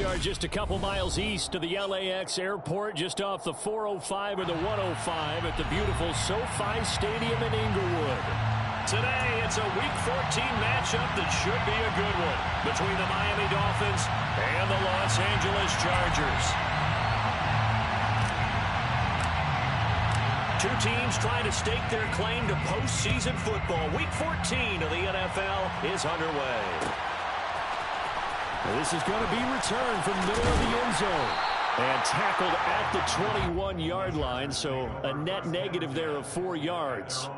are just a couple miles east of the LAX airport, just off the 405 or the 105 at the beautiful SoFi Stadium in Inglewood. Today, it's a Week 14 matchup that should be a good one between the Miami Dolphins and the Los Angeles Chargers. Two teams trying to stake their claim to postseason football. Week 14 of the NFL is underway. This is going to be returned from the middle of the end zone. And tackled at the 21-yard line, so a net negative there of 4 yards.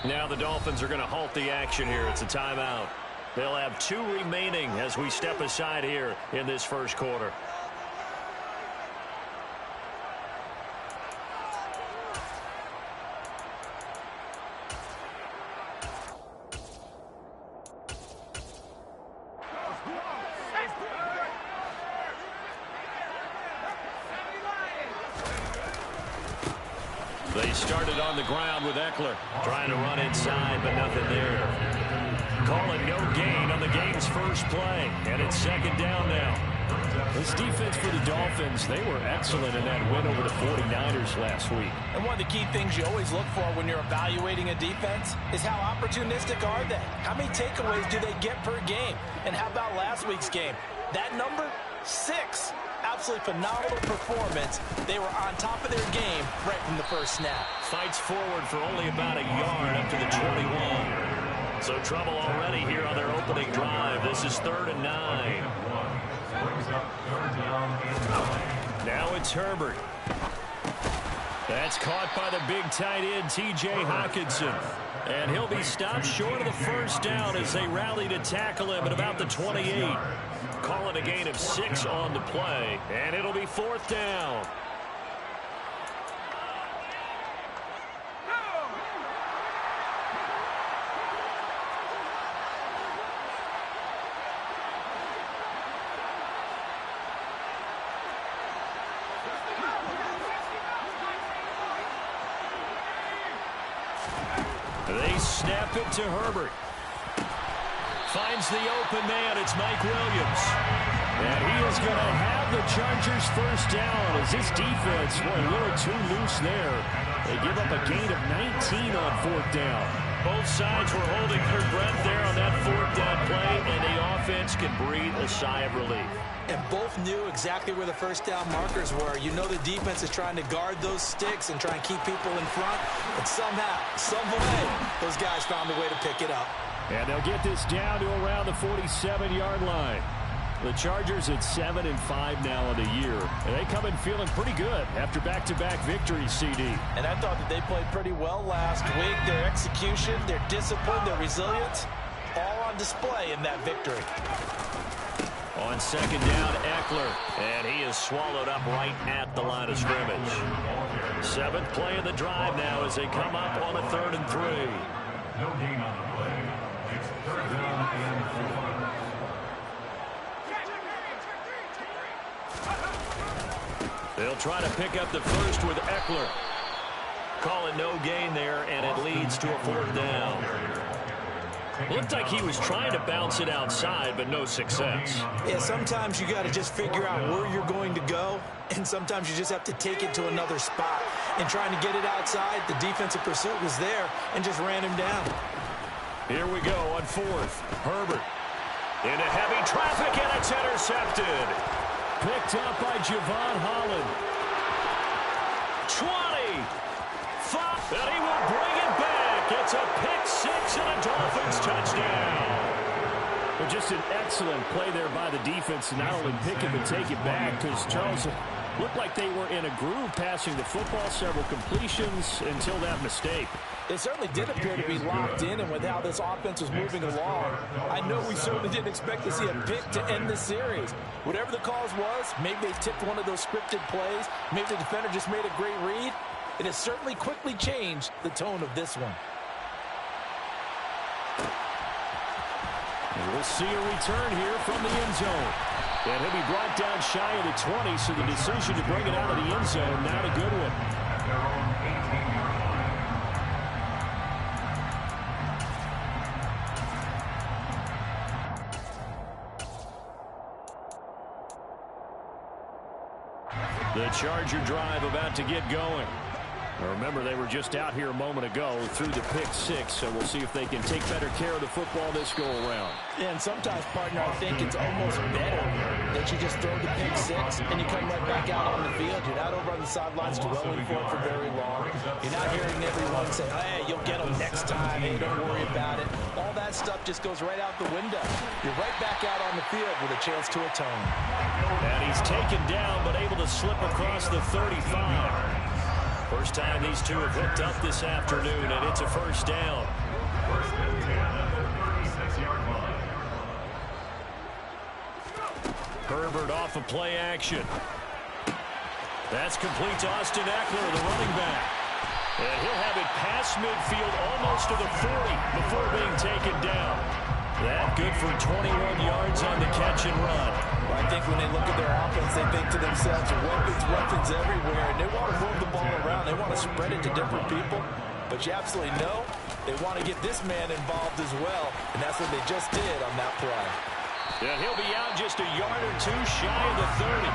Now the Dolphins are going to halt the action here. It's a timeout. They'll have 2 remaining as we step aside here in this first quarter. They started on the ground with Eckler, trying to run inside, but nothing there. Calling no gain on the game's first play, and it's second down now. This defense for the Dolphins, they were excellent in that win over the 49ers last week. And one of the key things you always look for when you're evaluating a defense is how opportunistic are they? How many takeaways do they get per game? And how about last week's game? That number, 6. Absolutely phenomenal performance. They were on top of their game right from the first snap. Fights forward for only about a yard up to the 21. So trouble already here on their opening drive. This is 3rd and 9. Now it's Herbert. That's caught by the big tight end, T.J. Hockenson. And he'll be stopped short of the first down as they rally to tackle him at about the 28. Calling a gain of 6 on the play, and it'll be 4th down. They snap it to Herbert. Finds the open man. It's Mike Williams. And he is going to have the Chargers first down as this defense, boy, a little too loose there. They give up a gain of 19 on 4th down. Both sides were holding their breath there on that 4th down play, and the offense can breathe a sigh of relief. And both knew exactly where the first down markers were. You know the defense is trying to guard those sticks and try and keep people in front. But somehow, some way, those guys found a way to pick it up. And they'll get this down to around the 47-yard line. The Chargers at 7-5 now in the year. And they come in feeling pretty good after back-to-back victories, CD. And I thought that they played pretty well last week. Their execution, their discipline, their resilience, all on display in that victory. On second down, Eckler. And he is swallowed up right at the line of scrimmage. 7th play of the drive now as they come up on a 3rd and 3. No gain on the play. It's 3rd down and 4. They'll try to pick up the first with Eckler. Calling no gain there, and it leads to a 4th down. Looked like he was trying to bounce it outside, but no success. Yeah, sometimes you got to just figure out where you're going to go, and sometimes you just have to take it to another spot. And trying to get it outside, the defensive pursuit was there and just ran him down. Here we go on 4th. Herbert into heavy traffic, and it's intercepted. Picked up by Javon Holland. 20. 5. And he will bring it back. It's a pick 6 and a Dolphins touchdown. Well, just an excellent play there by the defense to not only pick it but take it back, because Charles looked like they were in a groove passing the football, several completions until that mistake. It certainly did appear to be locked in, and with how this offense was moving along, I know we certainly didn't expect to see a pick to end the series. Whatever the cause was, maybe they tipped one of those scripted plays, maybe the defender just made a great read. It has certainly quickly changed the tone of this one. And we'll see a return here from the end zone. And he'll be brought down shy of the 20, so the decision to bring it out of the end zone, not a good one. At their own 18-yard line. The Charger drive about to get going. Remember, they were just out here a moment ago through the pick six, so we'll see if they can take better care of the football this go-around. And sometimes, partner, I think it's almost better that you just throw the pick six and you come right back out on the field. You're not over on the sidelines dwelling for it for very long. You're not hearing everyone say, hey, you'll get them next time. Hey, don't worry about it. All that stuff just goes right out the window. You're right back out on the field with a chance to atone. And he's taken down but able to slip across the 35. First time these two have hooked up this afternoon, and it's a first down. First and 10 at the 36-yard line. Herbert off of play action. That's complete to Austin Eckler, the running back. And he'll have it past midfield almost to the 40 before being taken down. That good for 21 yards on the catch and run. Well, I think when they look at their offense, they think to themselves, weapons everywhere, and they want to move the ball around. They want to spread it to different people. But you absolutely know they want to get this man involved as well, and that's what they just did on that play. And he'll be out just a yard or two shy of the 30.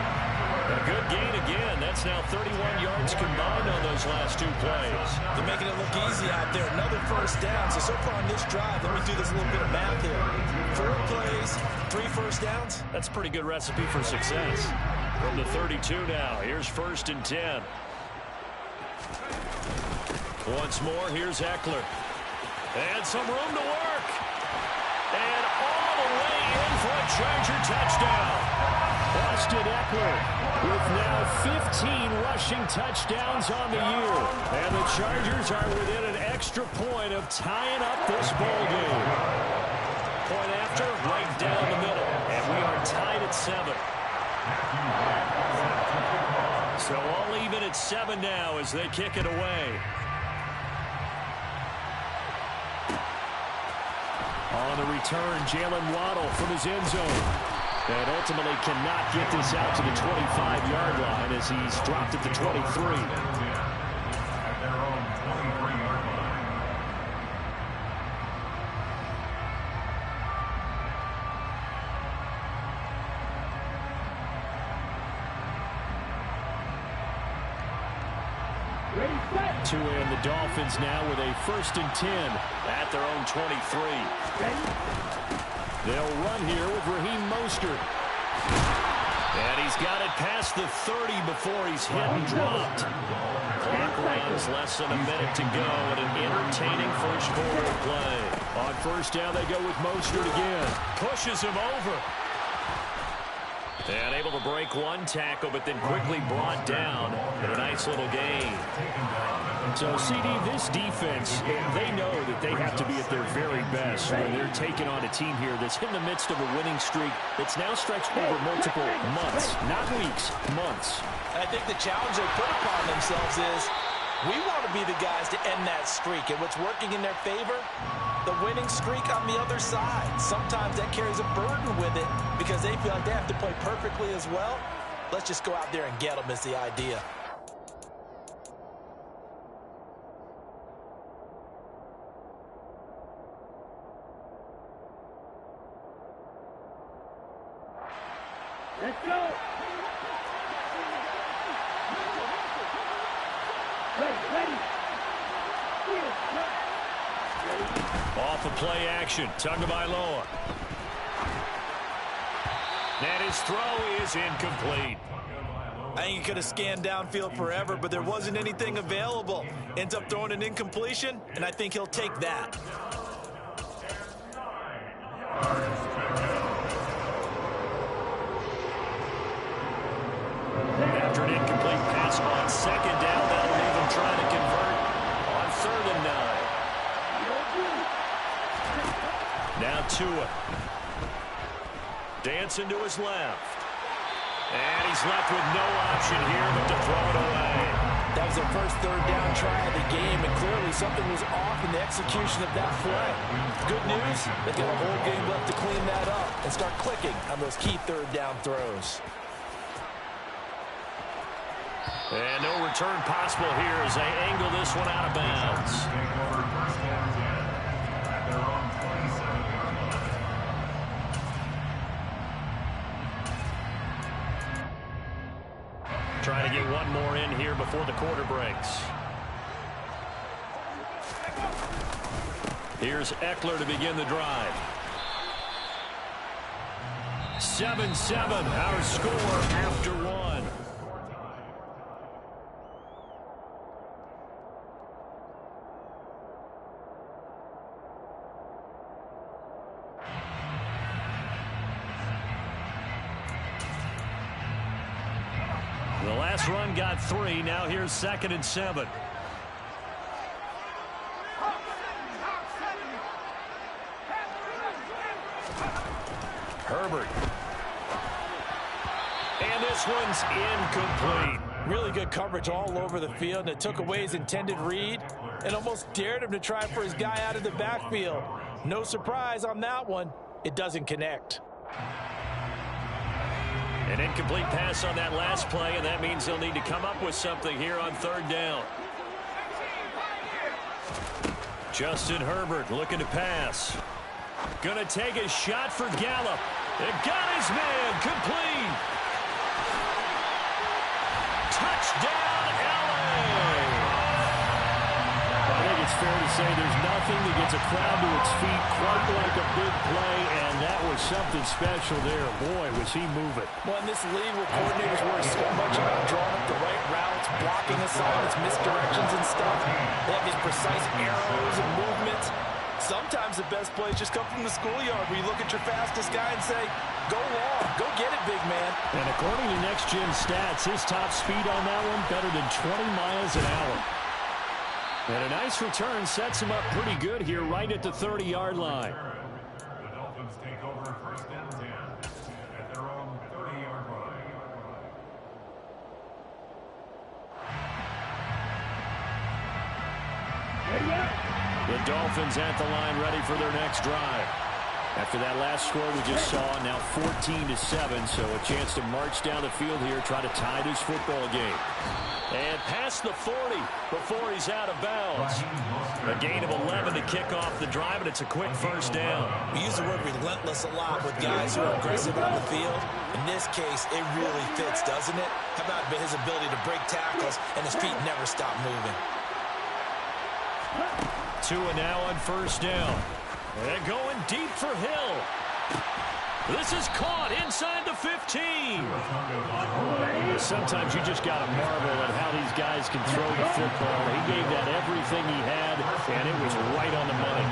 A good gain again. That's now 31 yards combined on those last two plays. They're making it look easy out there. Another first down. So far on this drive, let me do this little bit of math here. 4 plays, 3 first downs. That's a pretty good recipe for success. From the 32 now, here's first and 10. Once more, here's Eckler. And some room to work. And all the way in for a Charger touchdown. Austin Eckler with now 15 rushing touchdowns on the year. And the Chargers are within an extra point of tying up this ball game. Point after, right down the middle. And we are tied at 7. So all even at 7 now as they kick it away. On the return, Jalen Waddle from his end zone. And ultimately cannot get this out to the 25-yard line as he's dropped at the 23. At their own 23-yard line. To end the Dolphins now with a first and 10 at their own 23. They'll run here with Raheem Mostert. And he's got it past the 30 before he's hit and dropped. Clock runs, less than a minute to go, and an entertaining first quarter play. On first down, they go with Mostert again. Pushes him over. And able to break one tackle, but then quickly brought down in a nice little gain. So, CD, this defense, they know that they have to be at their very best when they're taking on a team here that's in the midst of a winning streak that's now stretched over multiple months, not weeks, months. And I think the challenge they put upon themselves is we want to be the guys to end that streak. And what's working in their favor? The winning streak on the other side. Sometimes that carries a burden with it because they feel like they have to play perfectly as well. Let's just go out there and get them is the idea. Let's go. Ready. Off of play action, Tagovailoa. And his throw is incomplete. I think he could have scanned downfield forever, but there wasn't anything available. Ends up throwing an incompletion, and I think he'll take that. After an incomplete pass on second down, that'll leave him trying to convert on 3rd and 9. Now Tua. Dancing to his left. And he's left with no option here but to throw it away. That was their first third down try of the game, and clearly something was off in the execution of that play. Good news, they've got a whole game left to clean that up and start clicking on those key third down throws. And no return possible here as they angle this one out of bounds. Trying to get one more in here before the quarter breaks. Here's Eckler to begin the drive. 7-7, our score after one. The last run got 3. Now here's 2nd and 7. Herbert. And this one's incomplete. Really good coverage all over the field, and it took away his intended read and almost dared him to try for his guy out of the backfield. No surprise on that one. It doesn't connect. An incomplete pass on that last play, and that means they'll need to come up with something here on 3rd down. Justin Herbert looking to pass. Gonna take a shot for Gallup. It got his man complete. Touchdown, LA! I think it's fair to say there's nothing that gets a crowd to its feet quite like a big play, and that was something special there. Boy, was he moving. Well, in this league where coordinators worry so much about drawing up the right routes, blocking assignments, misdirections and stuff, they have these precise arrows and movements. Sometimes the best plays just come from the schoolyard where you look at your fastest guy and say, go long, go get it, big man. And according to Next Gen Stats, his top speed on that one better than 20 miles an hour. And a nice return sets him up pretty good here right at the 30-yard line. The Dolphins take over 1st and 10 at their own 30-yard line. The Dolphins at the line ready for their next drive. After that last score we just saw, now 14-7, so a chance to march down the field here, try to tie this football game. And past the 40 before he's out of bounds. A gain of 11 to kick off the drive, and it's a quick 1st down. We use the word relentless a lot with guys who are aggressive on the field. In this case, it really fits, doesn't it? How about his ability to break tackles and his feet never stop moving? Tua now on 1st down. And going deep for Hill. This is caught inside the 15. Sometimes you just got to marvel at how these guys can throw the football. He gave that everything he had, and it was right on the money.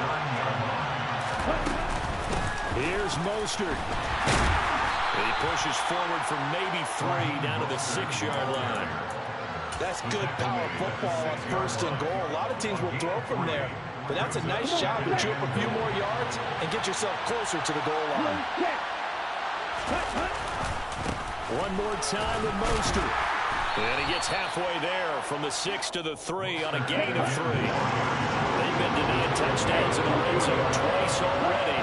Here's Mostert. And he pushes forward for maybe 3 down to the 6-yard line. That's good power football on 1st and goal. A lot of teams will throw from there, but that's a nice job to chew up a few more yards and get yourself closer to the goal line. One more time with Mostert. And he gets halfway there from the 6 to the 3 on a gain of 3. They've been denying touchdowns in the red zone twice already.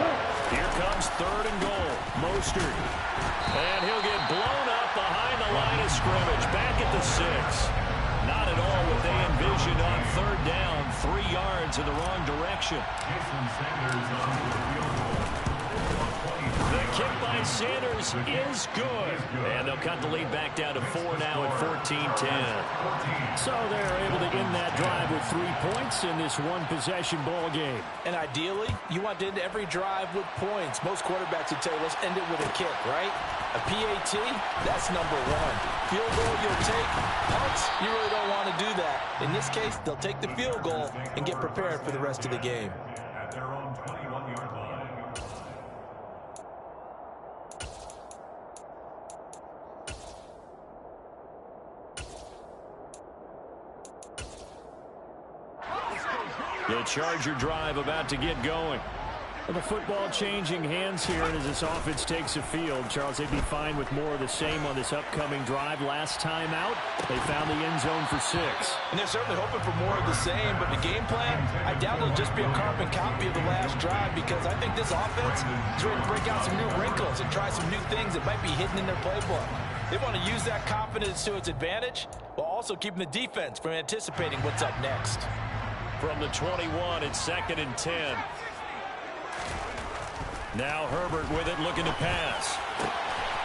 Here comes 3rd and goal. Mostert. And he'll get blown up behind the line of scrimmage. Back at the 6. Not at all what they envisioned on 3rd down. 3 yards in the wrong direction. Jason Sanders on the field goal. The kick by Sanders is good. And they'll cut the lead back down to 4 now at 14-10. So they're able to end that drive with 3 points in this one-possession ball game. And ideally, you want to end every drive with points. Most quarterbacks would tell you, let's end it with a kick, right? A PAT, that's number 1. Field goal you'll take. Punts, you really don't want to do that. In this case, they'll take the field goal and get prepared for the rest of the game. At their own 21-yard line. The Charger drive about to get going. Well, the football changing hands here, and as this offense takes the field, Charles, they'd be fine with more of the same on this upcoming drive. Last time out, they found the end zone for 6. And they're certainly hoping for more of the same, but the game plan, I doubt it'll just be a carbon copy of the last drive, because I think this offense is ready to break out some new wrinkles and try some new things that might be hidden in their playbook. They want to use that confidence to its advantage while also keeping the defense from anticipating what's up next. From the 21, it's 2nd and 10. Now Herbert with it, looking to pass.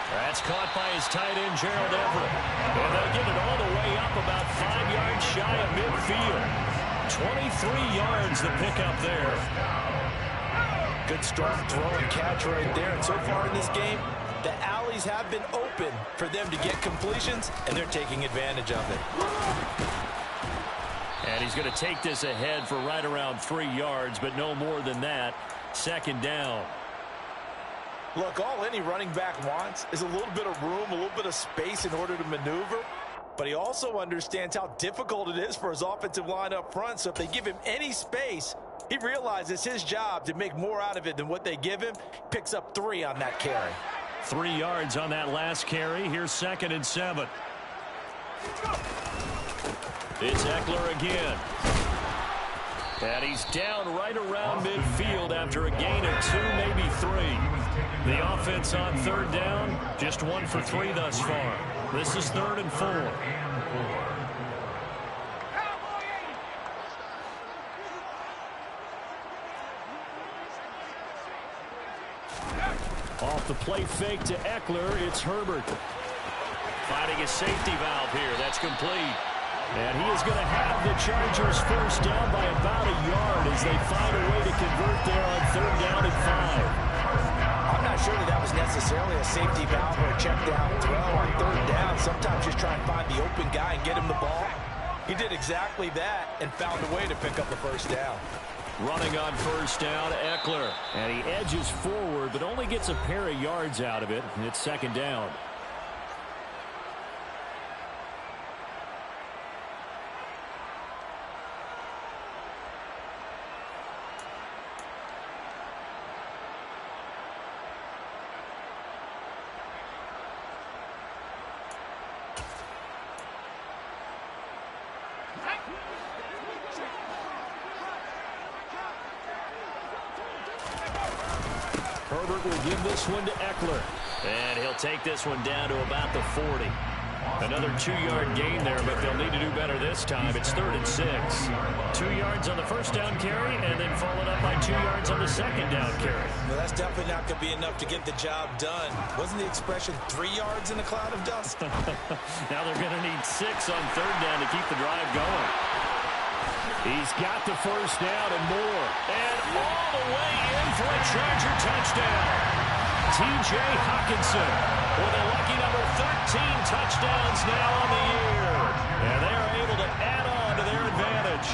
That's caught by his tight end, Gerald Everett. And they'll get it all the way up about 5 yards shy of midfield. 23 yards the pickup there. Good strong throw and catch right there. And so far in this game, the alleys have been open for them to get completions, and they're taking advantage of it. And he's going to take this ahead for right around 3 yards, but no more than that. 2nd down. Look, all any running back wants is a little bit of room, a little bit of space in order to maneuver. But he also understands how difficult it is for his offensive line up front. So if they give him any space, he realizes his job to make more out of it than what they give him. Picks up 3 on that carry. 3 yards on that last carry. Here's 2nd and 7. It's Eckler again. And he's down right around midfield after a gain of 2, maybe 3. The offense on 3rd down, just 1 for 3 thus far. This is 3rd and 4. Off the play fake to Eckler, it's Herbert. Finding a safety valve here, that's complete. And he is going to have the Chargers first down by about a yard as they find a way to convert there on 3rd down and 5. I'm not sure that was necessarily a safety valve or a check down throw on 3rd down. Sometimes just try and find the open guy and get him the ball. He did exactly that and found a way to pick up the first down. Running on 1st down, Eckler. And he edges forward, but only gets a pair of yards out of it, and it's 2nd down. Herbert will give this one to Eckler. And he'll take this one down to about the 40. Another 2-yard gain there, but they'll need to do better this time. It's 3rd and 6. 2 yards on the first down carry, and then followed up by 2 yards on the 2nd down carry. Well, that's definitely not going to be enough to get the job done. Wasn't the expression 3 yards in a cloud of dust? Now they're going to need 6 on 3rd down to keep the drive going. He's got the first down and more. And all the way in for a Charger touchdown. T.J. Hockenson with a lucky number 13 touchdowns now on the year. And they are able to add on to their advantage.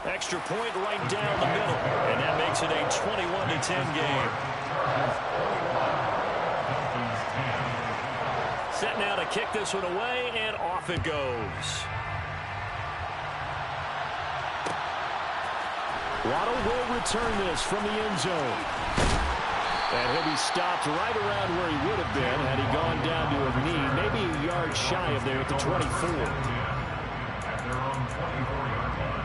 Extra point right down the middle. And that makes it a 21-10 game. Set now to kick this one away, and off it goes. Waddle will return this from the end zone. And he'll be stopped right around where he would have been had he gone down to a knee, maybe a yard shy of there at the 24. At their own 24-yard line.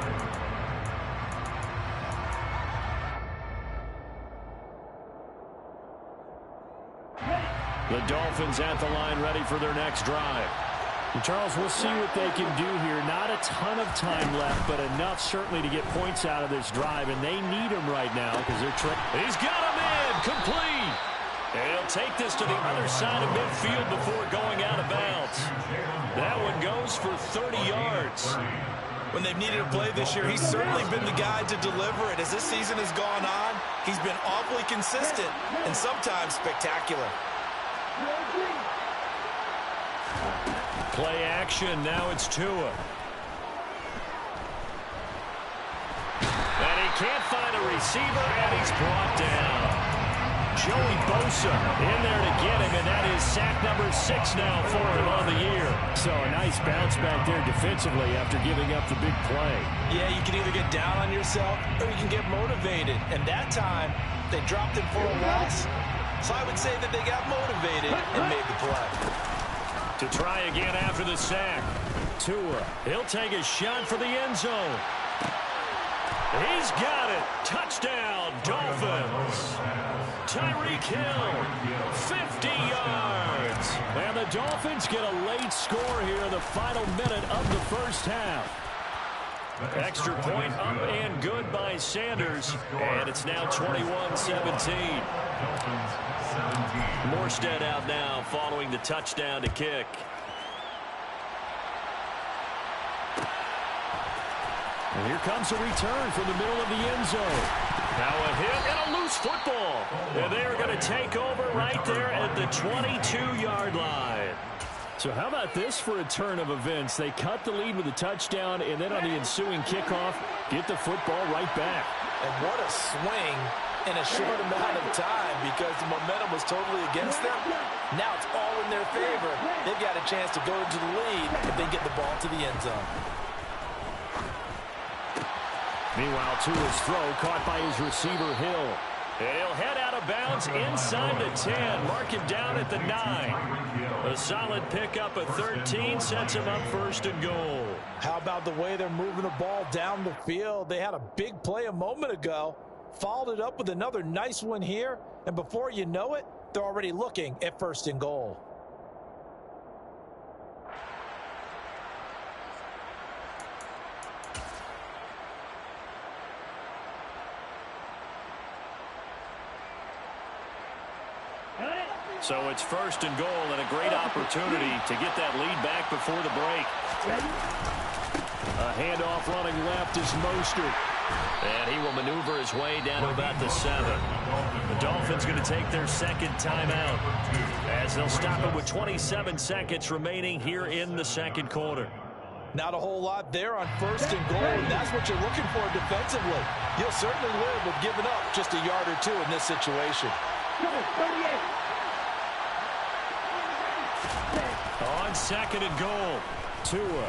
The Dolphins at the line, ready for their next drive. And Charles, we'll see what they can do here. Not a ton of time left, but enough certainly to get points out of this drive, and they need them right now because they're He's got him in, complete. And he'll take this to the other side of midfield before going out of bounds. That one goes for 30 yards. When they've needed a play this year, he's certainly been the guy to deliver it. As this season has gone on, he's been awfully consistent and sometimes spectacular. Play action, now it's Tua. And he can't find a receiver, and he's brought down. Joey Bosa in there to get him, and that is sack number 6 now for him on the year. So a nice bounce back there defensively after giving up the big play. Yeah, you can either get down on yourself or you can get motivated. And that time, they dropped him for a loss. So I would say that they got motivated and made the play. To try again after the sack. Tua, he'll take a shot for the end zone. He's got it. Touchdown, Dolphins. Tyreek Hill, 50 yards. And the Dolphins get a late score here in the final minute of the first half. Extra point up and good by Sanders. And it's now 21-17. Morstead out now following the touchdown to kick. And here comes a return from the middle of the end zone. Now a hit and a loose football. And they are going to take over right there at the 22-yard line. So how about this for a turn of events? They cut the lead with a touchdown, and then on the ensuing kickoff, get the football right back. And what a swing in a short amount of time because the momentum was totally against them. Now it's all in their favor. They've got a chance to go into the lead if they get the ball to the end zone. Meanwhile, Tua's throw caught by his receiver, Hill. He'll head out of bounds inside the 10. Mark him down at the 9. A solid pickup of 13 sets him up first and goal. How about the way they're moving the ball down the field? They had a big play a moment ago, followed it up with another nice one here, and before you know it, they're already looking at first and goal. So it's first and goal and a great opportunity to get that lead back before the break. A handoff running left is Mostert. And he will maneuver his way down to about the 7. The Dolphins going to take their second timeout as they'll stop it with 27 seconds remaining here in the second quarter. Not a whole lot there on first and goal, and that's what you're looking for defensively. You'll certainly live with giving up just a yard or two in this situation. On second and goal, Tua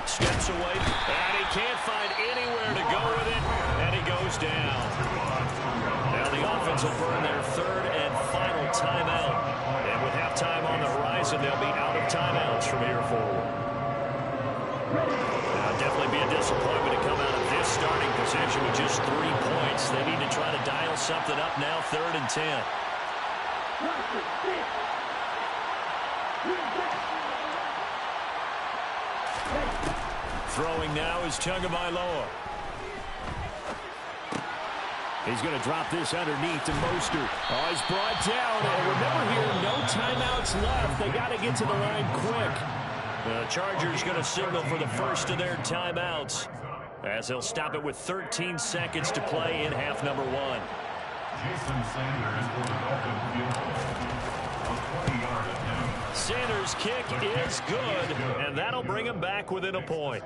steps away, and he can't find anywhere to go with it, and he goes down. Now the offense will burn their third and final timeout, and with halftime on the horizon, they'll be out of timeouts from here forward. Now, definitely be a disappointment to come out of this starting position with just 3 points. They need to try to dial something up now, 3rd and 10. Throwing now is Tagovailoa. He's going to drop this underneath to Mostert. Oh, he's brought down. And remember here, no timeouts left. They got to get to the line quick. The Chargers going to signal for the first of their timeouts as they'll stop it with 13 seconds to play in half number 1. Jason Sanders for the Dolphins field goal. A 20-yard attempt. Sanders' kick is good, and that'll bring him back within a point.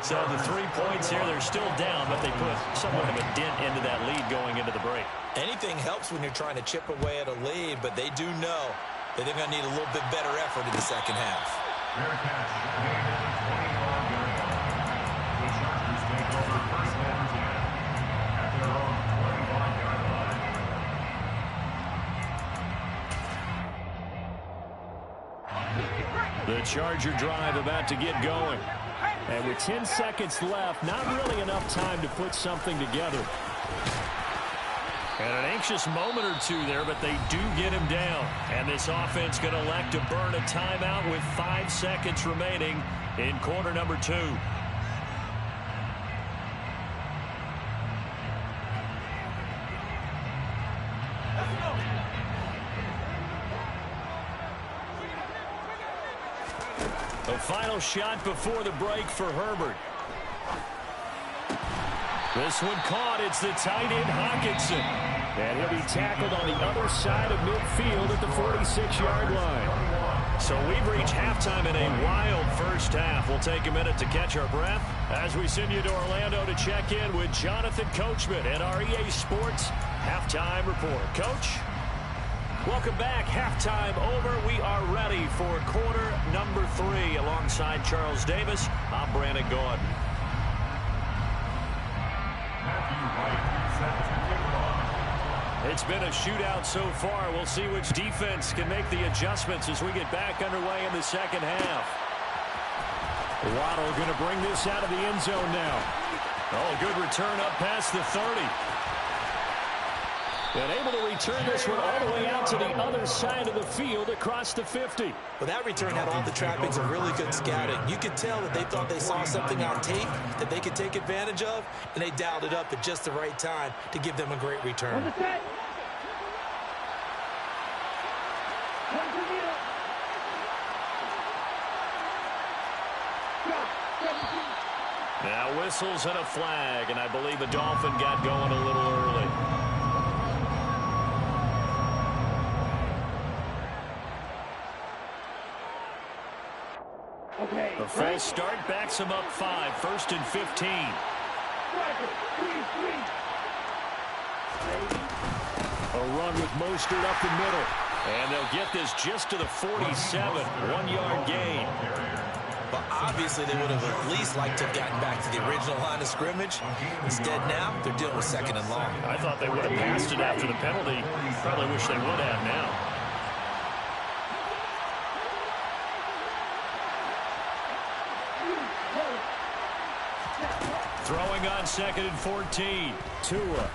So the 3 points here, they're still down, but they put somewhat of a dent into that lead going into the break. Anything helps when you're trying to chip away at a lead, but they do know that they're going to need a little bit better effort in the second half. Fair catch made at the 20-yard line. The Chargers take over first and 10 at their own 25-yard line. The Charger drive about to get going. And with 10 seconds left, not really enough time to put something together. And an anxious moment or two there, but they do get him down. And this offense going to elect to burn a timeout with 5 seconds remaining in quarter number 2. The final shot before the break for Herbert. This one caught. It's the tight end Hockenson. And he'll be tackled on the other side of midfield at the 46-yard line. So we've reached halftime in a wild first half. We'll take a minute to catch our breath as we send you to Orlando to check in with Jonathan Coachman at our EA Sports Halftime Report. Coach? Welcome back. Halftime over. We are ready for quarter number 3. Alongside Charles Davis, I'm Brandon Gordon. It's been a shootout so far. We'll see which defense can make the adjustments as we get back underway in the second half. Waddle going to bring this out of the end zone now. Oh, good return up past the 30. And able to return this one all the way out to the other side of the field across the 50. Well, that return had all the trappings of really good scouting. You could tell that they thought they saw something on tape that they could take advantage of, and they dialed it up at just the right time to give them a great return. Now whistles and a flag, and I believe the Dolphin got going a little early. The false start backs him up 5, 1st and 15. A run with Mostert up the middle. And they'll get this just to the 47, 1-yard gain. But obviously they would have at least liked to have gotten back to the original line of scrimmage. Instead now, they're dealing with 2nd and long. I thought they would have passed it after the penalty. Probably wish they would have now. Throwing on 2nd and 14. Tua.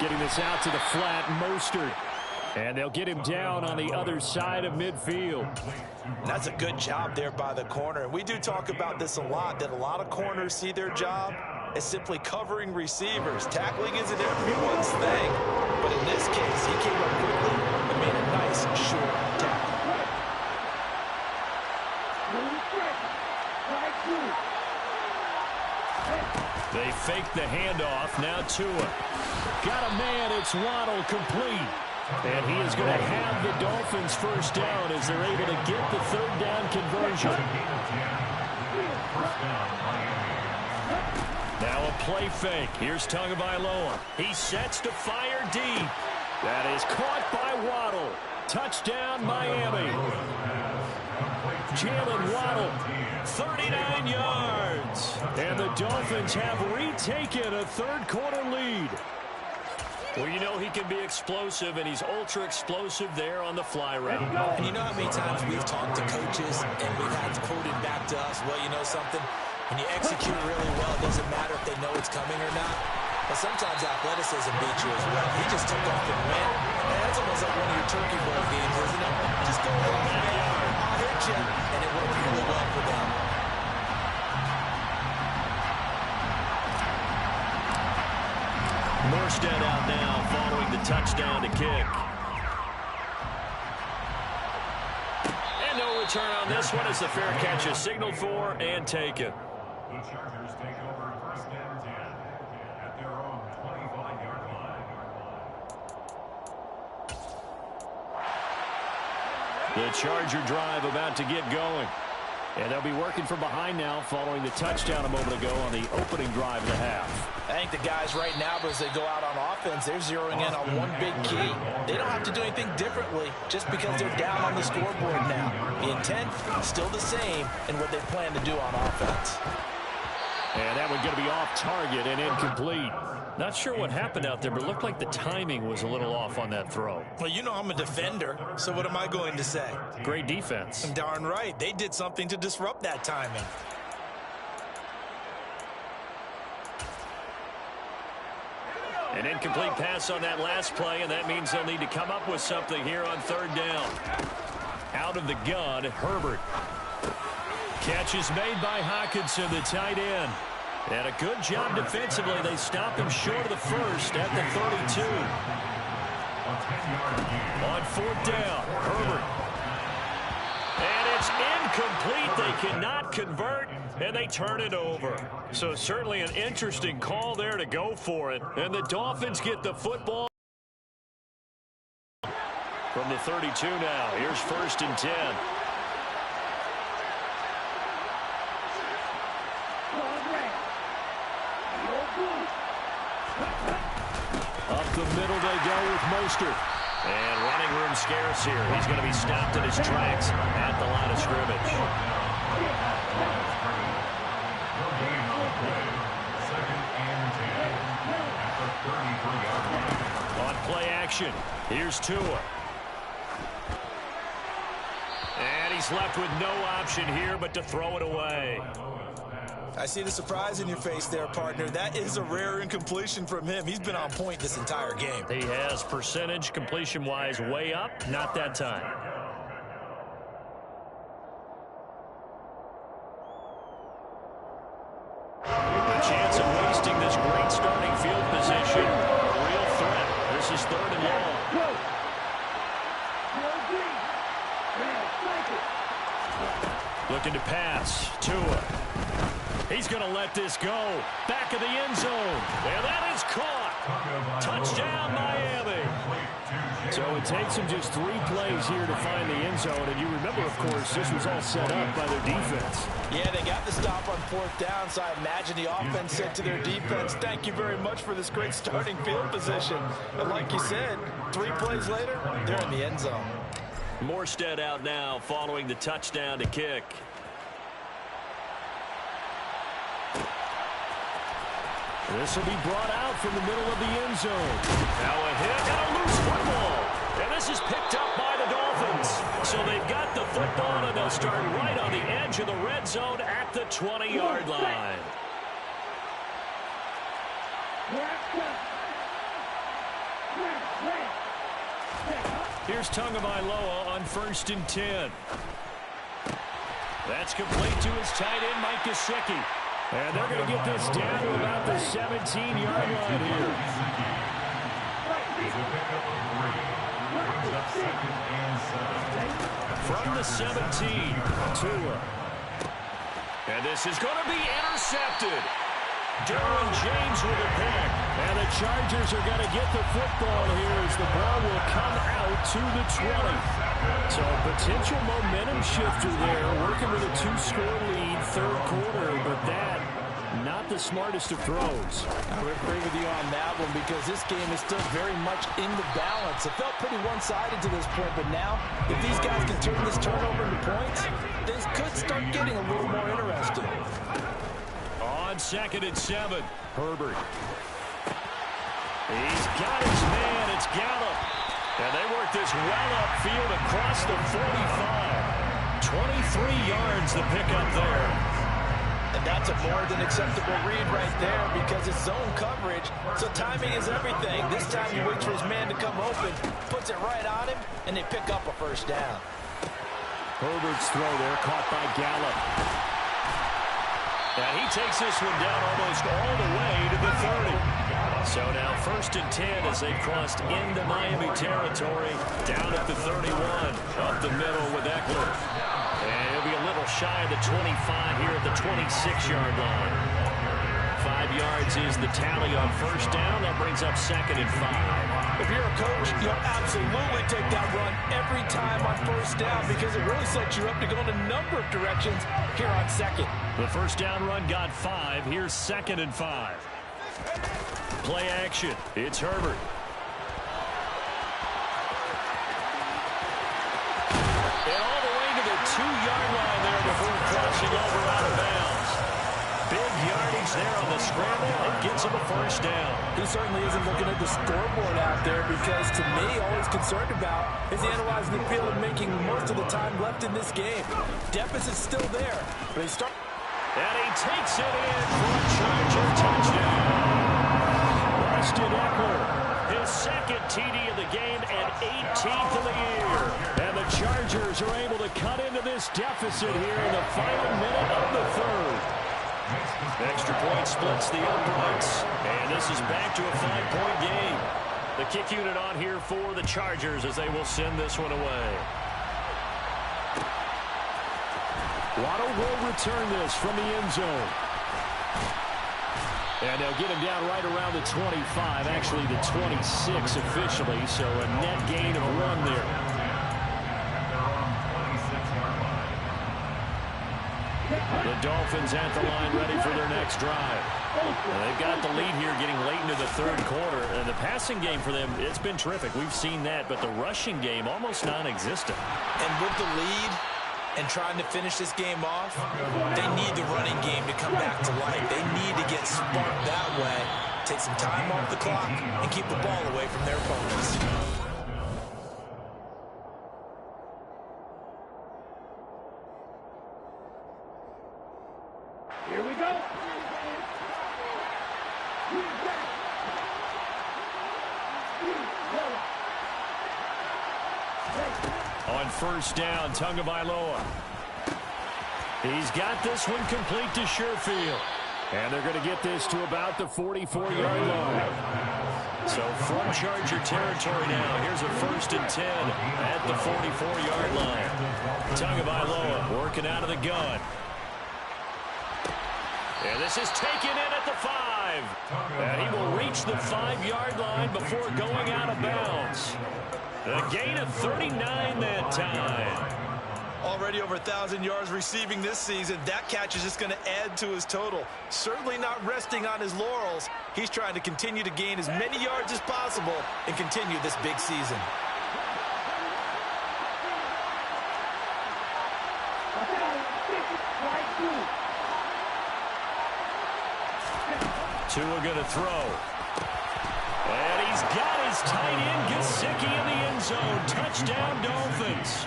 Getting this out to the flat, Mostert. And they'll get him down on the other side of midfield. That's a good job there by the corner. We do talk about this a lot, that a lot of corners see their job as simply covering receivers. Tackling isn't everyone's thing. But in this case, he came up quickly and made a nice, short tackle. They fake the handoff. Now Tua. Got a man. It's Waddle, complete. And he is going to have the Dolphins first down as they're able to get the 3rd down conversion. Now a play fake. Here's Tagovailoa. He sets to fire deep. That is caught by Waddle. Touchdown, Miami. Jalen Waddle, 39 yards. And the Dolphins have retaken a 3rd quarter lead. Well, you know he can be explosive, and he's ultra-explosive there on the fly route. And you know how many times we've talked to coaches, and we've had quoted back to us, well, you know something? When you execute really well, it doesn't matter if they know it's coming or not. But sometimes athleticism beats you as well. He just took off and went. And that's almost like one of your turkey bowl games, isn't it? Just go along, man. I'll hit you. And it worked really well for them. Morstead out now following the touchdown to kick. And no return on this one as the fair catch is signaled for and taken. The Chargers take over 1st and 10 at their own 25-yard line. The Charger drive about to get going. And they'll be working from behind now following the touchdown a moment ago on the opening drive of the half. I think the guys right now, as they go out on offense, they're zeroing in on one big key. They don't have to do anything differently just because they're down on the scoreboard now. The intent, still the same in what they plan to do on offense. And that one going to be off target and incomplete. Not sure what happened out there, but it looked like the timing was a little off on that throw. Well, you know I'm a defender, so what am I going to say? Great defense. Darn right. They did something to disrupt that timing. An incomplete pass on that last play, and that means they'll need to come up with something here on 3rd down. Out of the gun, Herbert. Catch is made by Hockenson, the tight end. And a good job defensively. They stopped him short of the 1st at the 32. On 4th down, Herbert. And it's incomplete. They cannot convert, and they turn it over. So certainly an interesting call there to go for it. And the Dolphins get the football from the 32 now. Here's 1st and 10. Up the middle they go with Mostert. And running room scarce here. He's going to be stopped in his tracks at the line of scrimmage. On play action, here's Tua. And he's left with no option here but to throw it away. I see the surprise in your face there, partner. That is a rare incompletion from him. He's been on point this entire game. He has percentage completion-wise way up, not that time. A chance of wasting this great starting field position. A real threat. This is 3rd and long. Looking to pass. Tua. He's going to let this go. Back of the end zone. And that is caught. Touchdown, Miami. So it takes them just 3 plays here to find the end zone. And you remember, of course, this was all set up by their defense. Yeah, they got the stop on 4th down, so I imagine the offense said to their defense, thank you very much for this great starting field position. And like you said, 3 plays later, they're in the end zone. Morstead out now following the touchdown to kick. This will be brought out from the middle of the end zone. Now a hit and a loose football. And this is picked up by the Dolphins. So they've got the football, and they'll start right on the edge of the red zone at the 20-yard line. Here's Tagovailoa on 1st and 10. That's complete to his tight end, Mike Gesicki. And they're going to get this down to about the 17-yard line here. From the 17, Tua. And this is going to be intercepted. Derwin James with a pick. And the Chargers are going to get the football here as the ball will come out to the 20. So a potential momentum shifter there, working with a 2-score lead, 3rd quarter, but that, not the smartest of throws. I would agree with you on that one because this game is still very much in the balance. It felt pretty one-sided to this point, but now, if these guys can turn this turnover into points, things could start getting a little more interesting. On 2nd and 7, Herbert. He's got his man. It's Gallup. And they work this well upfield across the 45. 23 yards the pickup there. And that's a more than acceptable read right there because it's zone coverage, so timing is everything. This time he waits for his man to come open, puts it right on him, and they pick up a 1st down. Herbert's throw there caught by Gallup. And he takes this one down almost all the way to the 30. So now 1st and 10 as they've crossed into Miami territory, down at the 31, up the middle with Eckler. And he'll be a little shy of the 25 here at the 26-yard line. 5 yards is the tally on 1st down. That brings up 2nd and 5. If you're a coach, you'll absolutely take that run every time on 1st down because it really sets you up to go in a number of directions here on 2nd. The 1st down run got 5. Here's 2nd and 5. Play action. It's Herbert. And all the way to the 2-yard line there before crossing over out of bounds. Big yardage there on the scramble and gets him a 1st down. He certainly isn't looking at the scoreboard out there because, to me, all he's concerned about is analyzing the field and making most of the time left in this game. Deficit's still there, but they start. And he takes it in for a Charger touchdown. Austin Eckler, his 2nd TD of the game and 18th of the year. And the Chargers are able to cut into this deficit here in the final minute of the 3rd. Extra point splits the uprights. And this is back to a 5-point game. The kick unit on here for the Chargers as they will send this one away. Waddle will return this from the end zone. And they'll get him down right around the 25, actually the 26 officially, so a net gain of 1 there. The Dolphins at the line ready for their next drive. Well, they've got the lead here getting late into the third quarter. And the passing game for them, it's been terrific. We've seen that. But the rushing game, almost non-existent. And with the lead and trying to finish this game off, they need the running game to come back to life. They need to get sparked that way, take some time off the clock, and keep the ball away from their opponents. Here we go. On first down, Tagovailoa. He's got this one complete to Sherfield. And they're going to get this to about the 44-yard line. So from Charger territory now, here's a 1st and 10 at the 44-yard line. Tagovailoa working out of the gun. And this is taken in at the 5. And he will reach the 5-yard line before going out of bounds. A gain of 39 that time. Already over 1,000 yards receiving this season. That catch is just going to add to his total. Certainly not resting on his laurels. He's trying to continue to gain as many yards as possible and continue this big season. Tua going to throw. And he's got his tight end, Gesicki, in the end zone. Touchdown, Dolphins.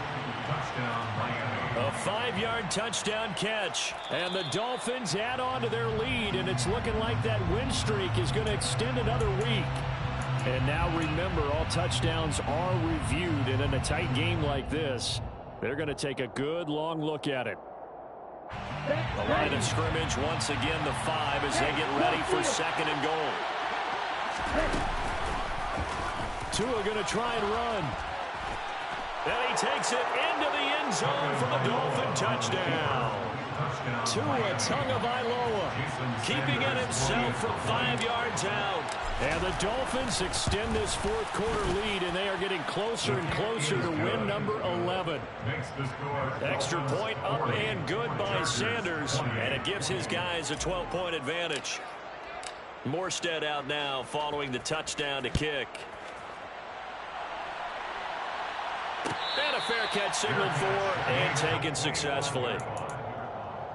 A 5-yard touchdown catch. And the Dolphins add on to their lead, and it's looking like that win streak is going to extend another week. And now remember, all touchdowns are reviewed, and in a tight game like this, they're going to take a good long look at it. The line of scrimmage once again the 5 as they get ready for 2nd and goal. Tua going to try and run. And he takes it into the end zone for the Dolphin touchdown. Tua Tagovailoa keeping it himself from 5 yards out. And the Dolphins extend this 4th quarter lead, and they are getting closer and closer to win number 11. Extra point up and good by Sanders, and it gives his guys a 12-point advantage. Morstead out now following the touchdown to kick. And a fair catch signaled for and taken successfully.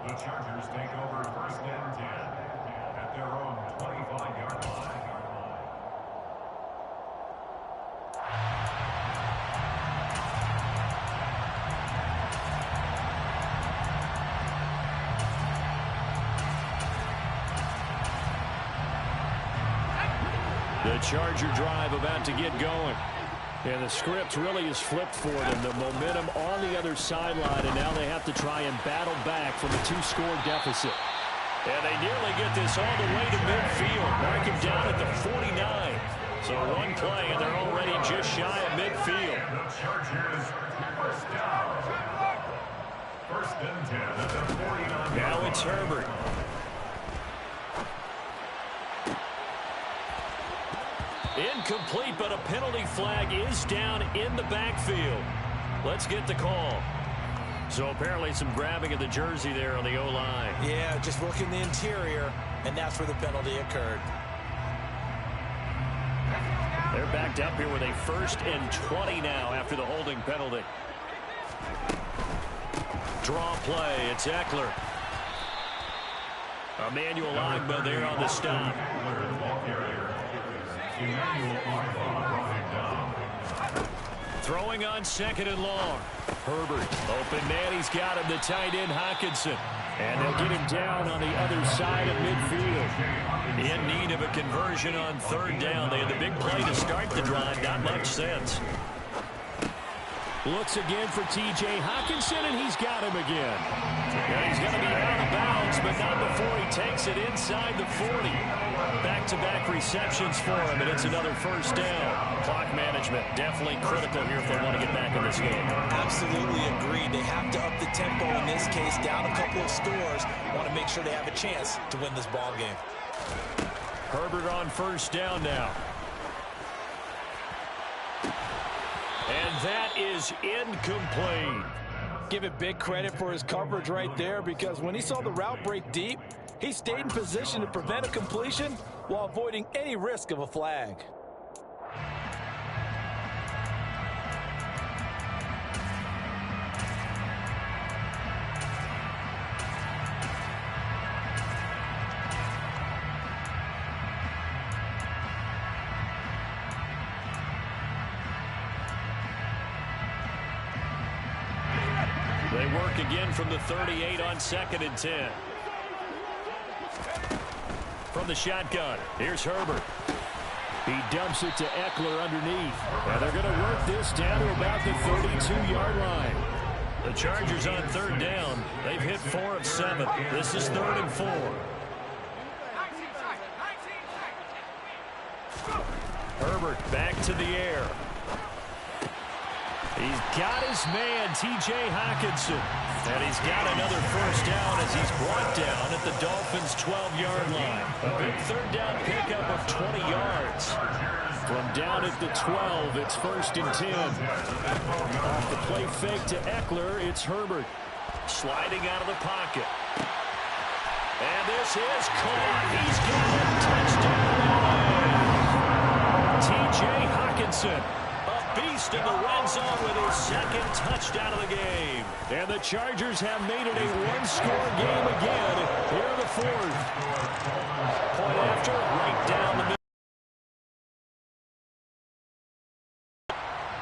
The Chargers take over 1st and 10 at their own 25-yard line. The Charger drive about to get going. And the script really is flipped for them. The momentum on the other sideline, and now they have to try and battle back from a 2-score deficit. And they nearly get this all the way to midfield. Mark him down at the 49. So one play, and they're already just shy of midfield. The Chargers first down. 1st and 10 at the 49. Now it's Herbert. Incomplete, but a penalty flag is down in the backfield. Let's get the call. So apparently some grabbing of the jersey there on the O-line. Yeah, just working the interior, and that's where the penalty occurred. They're backed up here with a 1st and 20 now after the holding penalty. Draw play, it's Eckler. Emmanuel Ogbah there on the stop. Throwing on 2nd and long. Herbert, open man, he's got him, the tight end Hockenson. And they'll get him down on the other side of midfield. In need of a conversion on 3rd down. They had the big play to start the drive, not much sense. Looks again for T.J. Hockenson, and he's got him again. And he's going to be out of bounds, but not before he takes it inside the 40. Back-to-back receptions for him, and it's another 1st down. Clock management definitely critical here if they want to get back in this game. Absolutely agreed. They have to up the tempo in this case, down a couple of scores. Want to make sure they have a chance to win this ball game. Herbert on 1st down now. And that is incomplete. Give it big credit for his coverage right there, because when he saw the route break deep, He stayed in position to prevent a completion while avoiding any risk of a flag. They work again from the 38 on 2nd and 10. From the shotgun, here's Herbert. He dumps it to Eckler underneath. And they're going to work this down to about the 32-yard line. The Chargers on 3rd down. They've hit 4 of 7. This is 3rd and 4. Herbert back to the air. He's got his man, T.J. Hockenson. And he's got another first down as he's brought down at the Dolphins' 12-yard line. A big 3rd down pickup of 20 yards. From down at the 12, it's 1st and 10. Off the play fake to Eckler, it's Herbert. Sliding out of the pocket. And this is caught. He's got a touchdown. T.J. Hockenson. Beast in the red zone with his 2nd touchdown of the game. And the Chargers have made it a one-score game again here in the 4th. Point after, right down the middle.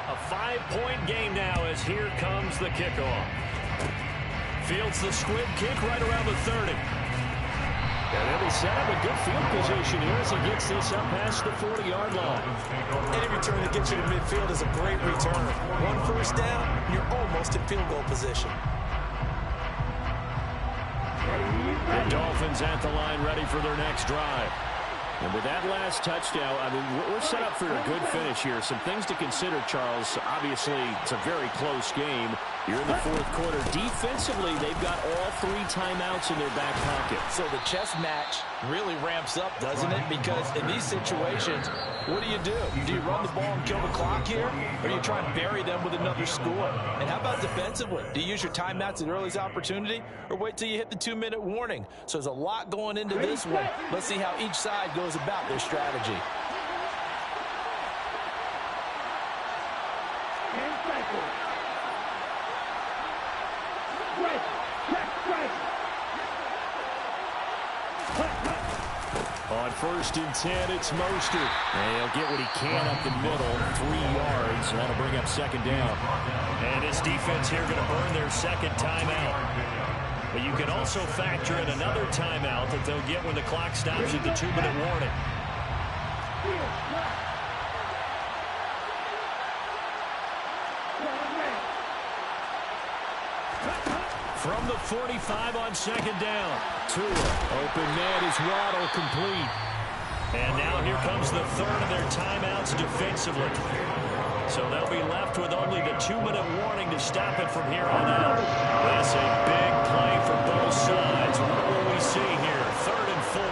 A 5-point game now as here comes the kickoff. Fields the squib kick right around the 30. And they'll be set up a good field position here as he gets this up past the 40-yard line. Any return that gets you to midfield is a great return. One first down, you're almost in field goal position. The Dolphins at the line ready for their next drive. And with that last touchdown, I mean, we're set up for a good finish here. Some things to consider, Charles. Obviously, it's a very close game. You're in the 4th quarter. Defensively, they've got all 3 timeouts in their back pocket. So the chess match really ramps up, doesn't it? Because in these situations, what do? Do you run the ball and kill the clock here? Or do you try and bury them with another score? And how about defensively? Do you use your timeouts at earliest opportunity? Or wait till you hit the 2-minute warning? So there's a lot going into this one. Let's see how each side goes about their strategy. On 1st and 10, it's Mostert. And he'll get what he can up the middle, 3 yards, and that'll bring up 2nd down. And his defense here going to burn their 2nd timeout. But you can also factor in another timeout that they'll get when the clock stops at the 2-minute warning. From the 45 on 2nd down. Tua, open man is Waddle, complete. And now here comes the 3rd of their timeouts defensively. So they'll be left with only the 2-minute warning to stop it from here on out. That's a big play for both sides. What will we see here? 3rd and 4.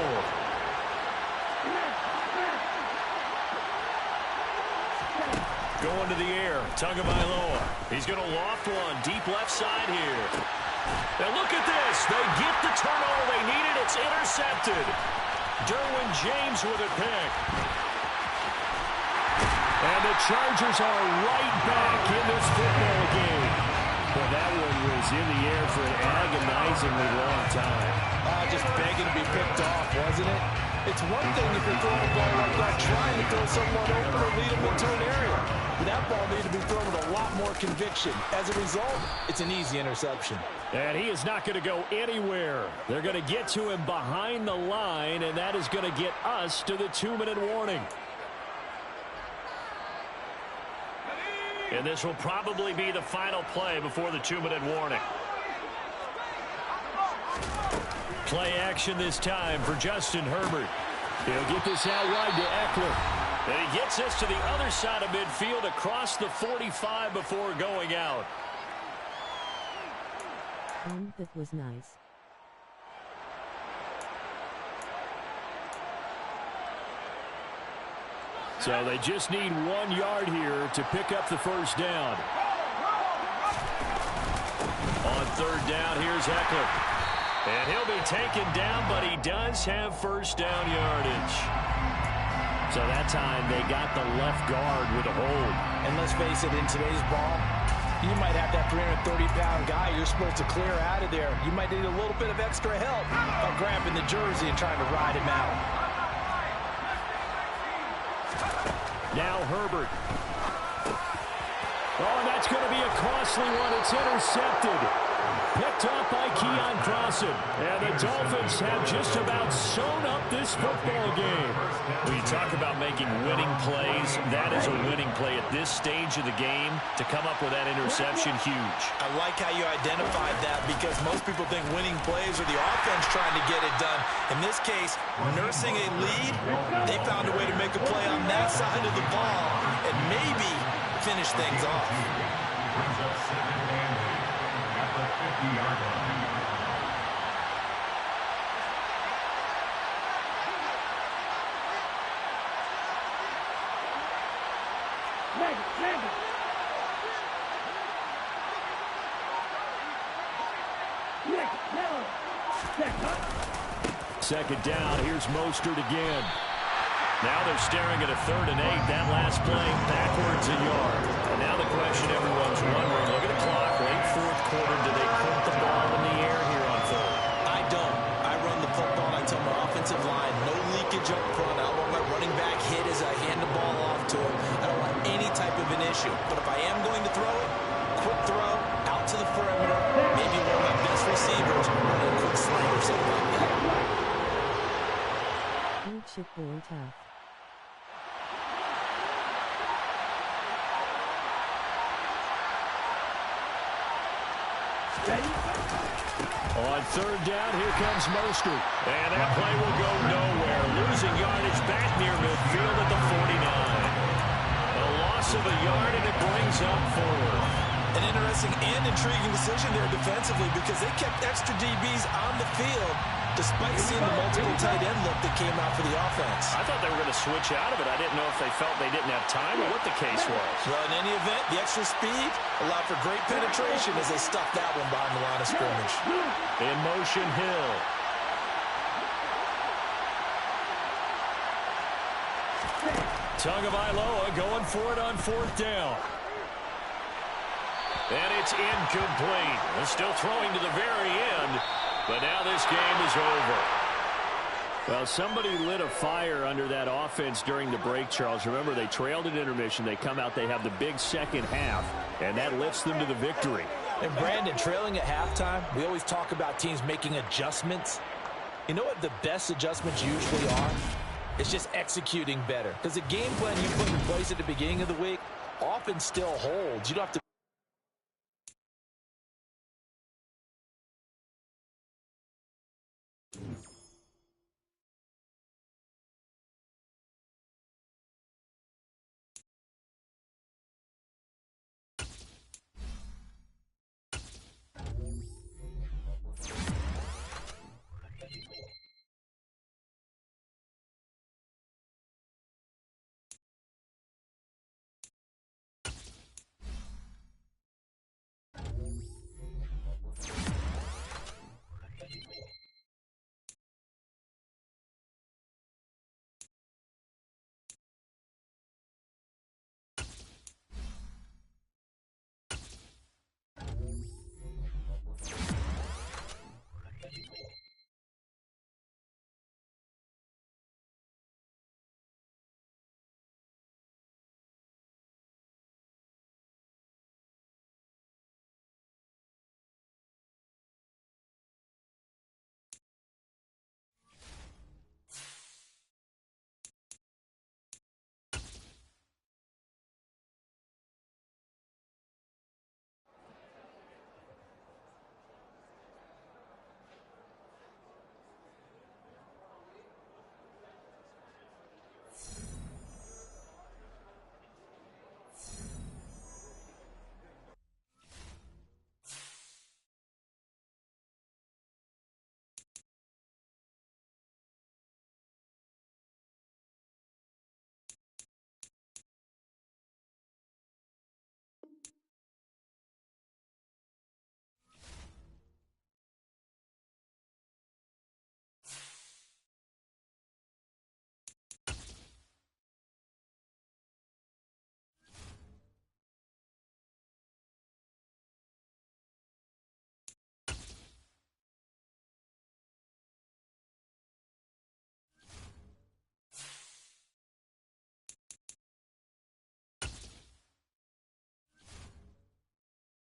Going to the air. Tagovailoa. He's going to loft one. Deep left side here. Now look at this. They get the turnover they needed. It's intercepted. Derwin James with a pick. And the Chargers are right back in this football game. Well, that one was in the air for an agonizingly long time. Just begging to be picked off, wasn't it? It's one thing if you're throwing a ball like that, trying to throw someone open or lead them into an area. But that ball needed to be thrown with a lot more conviction. As a result, it's an easy interception. And he is not going to go anywhere. They're going to get to him behind the line, and that is going to get us to the 2-minute warning. And this will probably be the final play before the 2-minute warning. Play action this time for Justin Herbert. He'll get this out wide to Eckler. And he gets this to the other side of midfield across the 45 before going out. That was nice. So they just need 1 yard here to pick up the first down. On 3rd down, here's Eckler. And he'll be taken down, but he does have first down yardage. So that time they got the left guard with a hold. And let's face it, in today's ball, you might have that 330-pound guy you're supposed to clear out of there. You might need a little bit of extra help by grabbing the jersey and trying to ride him out. Now Herbert. Oh, and that's going to be a costly one. It's intercepted. Picked off by Keon Crossan. And the Dolphins have just about sewn up this football game. When you talk about making winning plays, that is a winning play at this stage of the game. To come up with that interception, huge. I like how you identified that because most people think winning plays are the offense trying to get it done. In this case, nursing a lead, they found a way to make a play on that side of the ball and maybe finish things off. Brings up 2nd and 8 at the 50-yard line. Second down, here's Mostert again. Now they're staring at a 3rd and 8. That last play backwards a yard. And now the question everyone's wondering, look at the clock, late 4th quarter, do they put the ball in the air here on 3rd? I don't. I run the football and I tell my offensive line, no leakage up front. I don't want my running back hit as I hand the ball off to him. I don't want any type of an issue. But if I am going to throw it, quick throw, out to the perimeter, maybe one of my best receivers, running a quick slant or something like that. Chipborn tough. On 3rd down, here comes Mostert. And that play will go nowhere. Losing yardage back near midfield at the 49. A loss of a yard, and it brings up 4th. An interesting and intriguing decision there defensively because they kept extra DBs on the field despite seeing the multiple tight end look that came out for the offense. I thought they were going to switch out of it. I didn't know if they felt they didn't have time or what the case was. Well, in any event, the extra speed allowed for great penetration as they stuffed that one behind the line of scrimmage. In motion, Hill. Tagovailoa going for it on 4th down. And it's incomplete. They're still throwing to the very end, but now this game is over. Well, somebody lit a fire under that offense during the break, Charles. Remember, they trailed at intermission. They come out, they have the big second half, and that lifts them to the victory. And Brandon, trailing at halftime, we always talk about teams making adjustments. You know what the best adjustments usually are? It's just executing better. Because the game plan you put in place at the beginning of the week often still holds. You don't have to